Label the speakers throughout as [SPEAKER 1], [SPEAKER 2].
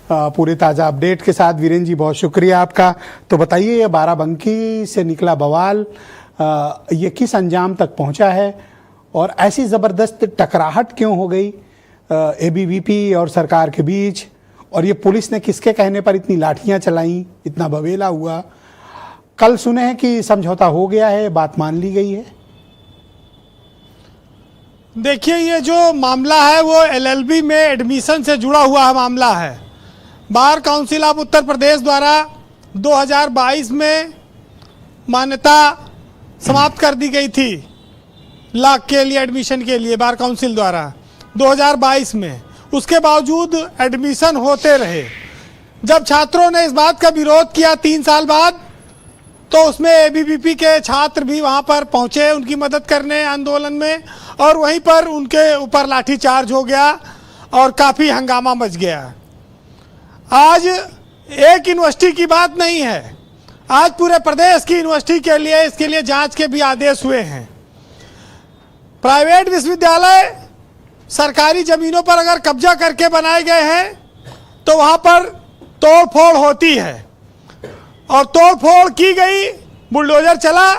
[SPEAKER 1] पूरे ताज़ा अपडेट के साथ। वीरेन जी, बहुत शुक्रिया आपका। तो बताइए, ये बाराबंकी से निकला बवाल ये किस अंजाम तक पहुंचा है और ऐसी ज़बरदस्त टकराहट क्यों हो गई एबीवीपी और सरकार के बीच, और ये पुलिस ने किसके कहने पर इतनी लाठियां चलाई, इतना बवेला हुआ? कल सुने हैं कि समझौता हो गया है, बात मान ली गई है।
[SPEAKER 2] देखिए, ये जो मामला है वो एलएलबी में एडमिशन से जुड़ा हुआ मामला है। Bar council of Uttar Pradesh द्वारा 2022 में मान्यता समाप्त कर दी गई थी लॉ के लिए, एडमिशन के लिए बार काउंसिल द्वारा 2022 में। उसके बावजूद एडमिशन होते रहे। जब छात्रों ने इस बात का विरोध किया 3 साल बाद, तो उसमें एबीवीपी के छात्र भी वहां पर पहुंचे उनकी मदद करने आंदोलन में, और वहीं पर उनके ऊपर लाठीचार्ज हो गया और काफ़ी हंगामा मच गया। आज एक यूनिवर्सिटी की बात नहीं है, आज पूरे प्रदेश की यूनिवर्सिटी के लिए इसके लिए जांच के भी आदेश हुए हैं। प्राइवेट विश्वविद्यालय सरकारी ज़मीनों पर अगर कब्जा करके बनाए गए हैं तो वहाँ पर तोड़-फोड़ होती है, और तोड़-फोड़ की गई, बुलडोजर चला,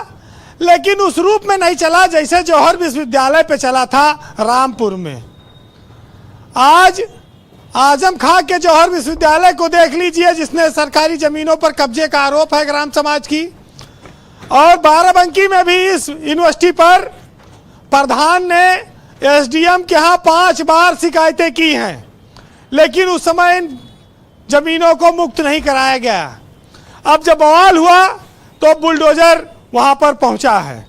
[SPEAKER 2] लेकिन उस रूप में नहीं चला जैसे जौहर विश्वविद्यालय पे चला था रामपुर में। आज आजम खां के जौहर विश्वविद्यालय को देख लीजिए, जिसने सरकारी ज़मीनों पर कब्जे का आरोप है ग्राम समाज की, और बाराबंकी में भी इस यूनिवर्सिटी पर प्रधान ने एसडीएम के यहाँ 5 बार शिकायतें की हैं, लेकिन उस समय इन जमीनों को मुक्त नहीं कराया गया। अब जब बवाल हुआ तो बुलडोजर वहां पर पहुंचा है।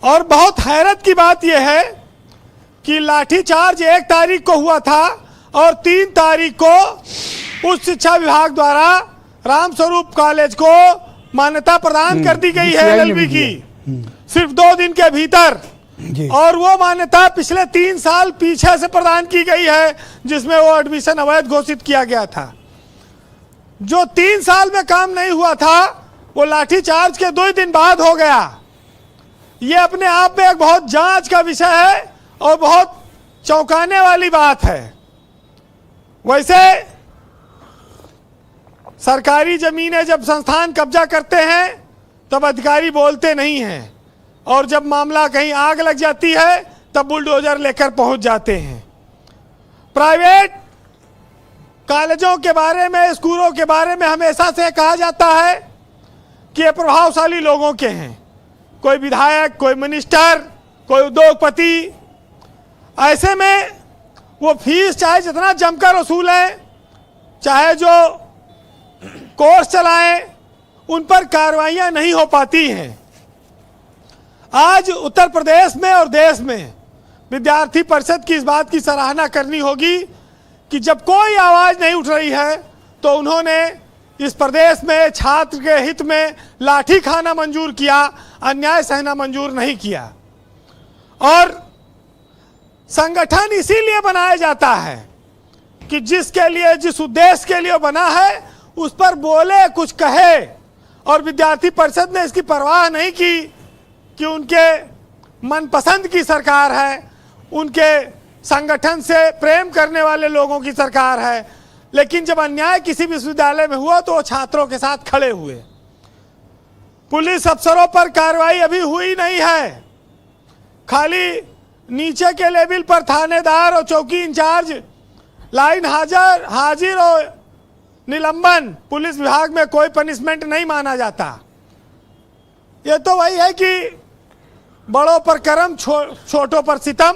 [SPEAKER 2] और बहुत हैरत की बात यह है कि लाठीचार्ज 1 तारीख को हुआ था और 3 तारीख को उच्च शिक्षा विभाग द्वारा रामस्वरूप कॉलेज को मान्यता प्रदान कर दी गई है एलएलबी की, सिर्फ 2 दिन के भीतर। और वो मान्यता पिछले 3 साल पीछे से प्रदान की गई है, जिसमें वो एडमिशन अवैध घोषित किया गया था। जो 3 साल में काम नहीं हुआ था वो लाठीचार्ज के 2 दिन बाद हो गया। ये अपने आप में एक बहुत जांच का विषय है और बहुत चौंकाने वाली बात है। वैसे सरकारी जमीनें जब संस्थान कब्जा करते हैं तब अधिकारी बोलते नहीं हैं, और जब मामला कहीं आग लग जाती है तब बुलडोजर लेकर पहुंच जाते हैं। प्राइवेट कॉलेजों के बारे में, स्कूलों के बारे में हमेशा से कहा जाता है कि ये प्रभावशाली लोगों के हैं, कोई विधायक, कोई मिनिस्टर, कोई उद्योगपति। ऐसे में वो फीस चाहे जितना जमकर वसूलें, चाहे जो कोर्स चलाएं, उन पर कार्रवाइयां नहीं हो पाती हैं। आज उत्तर प्रदेश में और देश में विद्यार्थी परिषद की इस बात की सराहना करनी होगी कि जब कोई आवाज़ नहीं उठ रही है तो उन्होंने इस प्रदेश में छात्र के हित में लाठी खाना मंजूर किया, अन्याय सहना मंजूर नहीं किया। और संगठन इसीलिए बनाया जाता है कि जिसके लिए, जिस उद्देश्य के लिए बना है उस पर बोले, कुछ कहे। और विद्यार्थी परिषद ने इसकी परवाह नहीं की कि उनके मनपसंद की सरकार है, उनके संगठन से प्रेम करने वाले लोगों की सरकार है, लेकिन जब अन्याय किसी विश्वविद्यालय में हुआ तो वो छात्रों के साथ खड़े हुए। पुलिस अफसरों पर कार्रवाई अभी हुई नहीं है, खाली नीचे के लेवल पर थानेदार और चौकी इंचार्ज लाइन हाजिर और निलंबन। पुलिस विभाग में कोई पनिशमेंट नहीं माना जाता। ये तो वही है कि बड़ों पर करम, छोटों पर सितम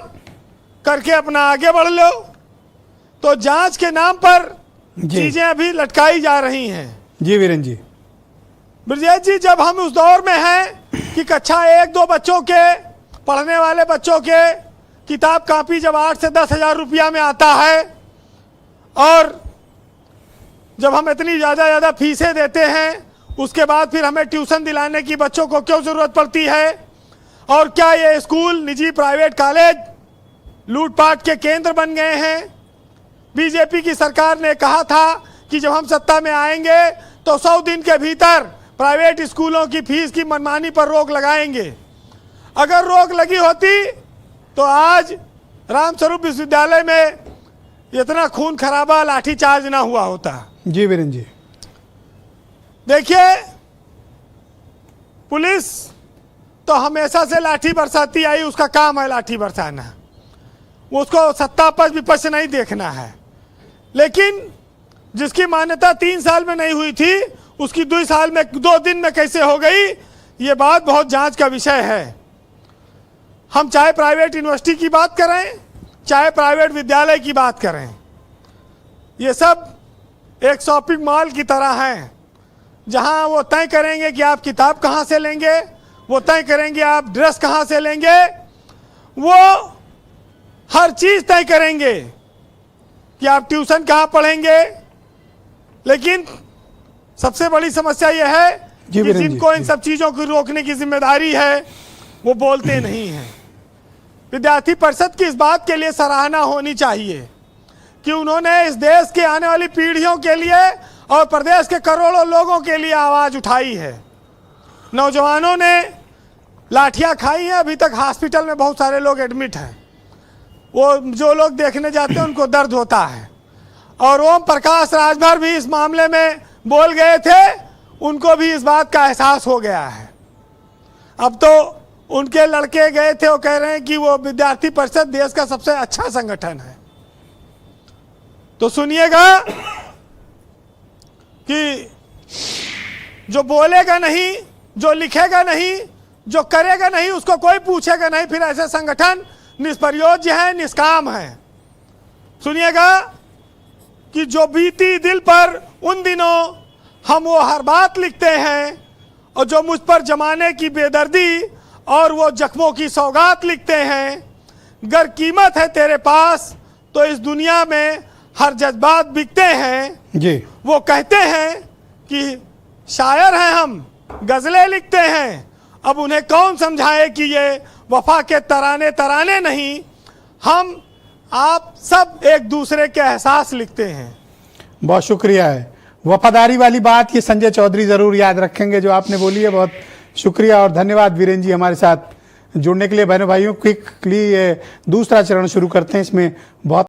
[SPEAKER 2] करके अपना आगे बढ़ लो। तो जांच के नाम पर चीजें अभी लटकाई जा रही हैं।
[SPEAKER 1] जी वीरेन जी।
[SPEAKER 2] ब्रजेश जी, जब हम उस दौर में हैं कि कक्षा 1-2 बच्चों के, पढ़ने वाले बच्चों के किताब कापी जब 8 से 10 हज़ार रुपया में आता है, और जब हम इतनी ज़्यादा फीसें देते हैं, उसके बाद फिर हमें ट्यूशन दिलाने की बच्चों को क्यों ज़रूरत पड़ती है? और क्या ये स्कूल, निजी प्राइवेट कॉलेज लूटपाट के केंद्र बन गए हैं? बीजेपी की सरकार ने कहा था कि जब हम सत्ता में आएंगे तो 100 दिन के भीतर प्राइवेट स्कूलों की फीस की मनमानी पर रोक लगाएंगे। अगर रोक लगी होती तो आज रामस्वरूप विश्वविद्यालय में इतना खून खराबा लाठीचार्ज ना हुआ होता।
[SPEAKER 1] जी वीरेंद्र जी।
[SPEAKER 2] देखिए, पुलिस तो हमेशा से लाठी बरसाती आई, उसका काम है लाठी बरसाना, उसको सत्ता पक्ष विपक्ष नहीं देखना है। लेकिन जिसकी मान्यता 3 साल में नहीं हुई थी, उसकी 2 साल में 2 दिन में कैसे हो गई, ये बात बहुत जांच का विषय है। हम चाहे प्राइवेट यूनिवर्सिटी की बात करें, चाहे प्राइवेट विद्यालय की बात करें, ये सब एक शॉपिंग मॉल की तरह हैं, जहां वो तय करेंगे कि आप किताब कहां से लेंगे, वो तय करेंगे आप ड्रेस कहां से लेंगे, वो हर चीज तय करेंगे कि आप ट्यूशन कहां पढ़ेंगे। लेकिन सबसे बड़ी समस्या यह है कि जिनको इन सब चीजों को रोकने की जिम्मेदारी है वो बोलते नहीं हैं। विद्यार्थी परिषद की इस बात के लिए सराहना होनी चाहिए कि उन्होंने इस देश के आने वाली पीढ़ियों के लिए और प्रदेश के करोड़ों लोगों के लिए आवाज उठाई है। नौजवानों ने लाठियां खाई हैं, अभी तक हॉस्पिटल में बहुत सारे लोग एडमिट हैं। वो जो लोग देखने जाते हैं उनको दर्द होता है। और ओम प्रकाश राजभर भी इस मामले में बोल गए थे, उनको भी इस बात का एहसास हो गया है। अब तो उनके लड़के गए थे, वो कह रहे हैं कि वो विद्यार्थी परिषद देश का सबसे अच्छा संगठन है। तो सुनिएगा कि जो बोलेगा नहीं, जो लिखेगा नहीं, जो करेगा नहीं, उसको कोई पूछेगा नहीं, फिर ऐसे संगठन निष्प्रयोज्य है, निष्काम है। सुनिएगा कि जो बीती दिल पर उन दिनों हम वो हर बात लिखते हैं, और जो मुझ पर जमाने की बेदर्दी और वो जख्मों की सौगात लिखते हैं। गर कीमत है तेरे पास तो इस दुनिया में हर जज्बात बिकते हैं
[SPEAKER 1] जी।
[SPEAKER 2] वो कहते हैं कि शायर हैं हम, गजलें लिखते हैं। अब उन्हें कौन समझाए कि ये वफा के तराने तराने नहीं, हम आप सब एक दूसरे के एहसास लिखते हैं।
[SPEAKER 1] बहुत शुक्रिया है। वफादारी वाली बात ये संजय चौधरी जरूर याद रखेंगे जो आपने बोली है। बहुत शुक्रिया और धन्यवाद वीरेंद्र जी हमारे साथ जुड़ने के लिए। बहनों भाइयों, क्विकली दूसरा चरण शुरू करते हैं। इसमें बहुत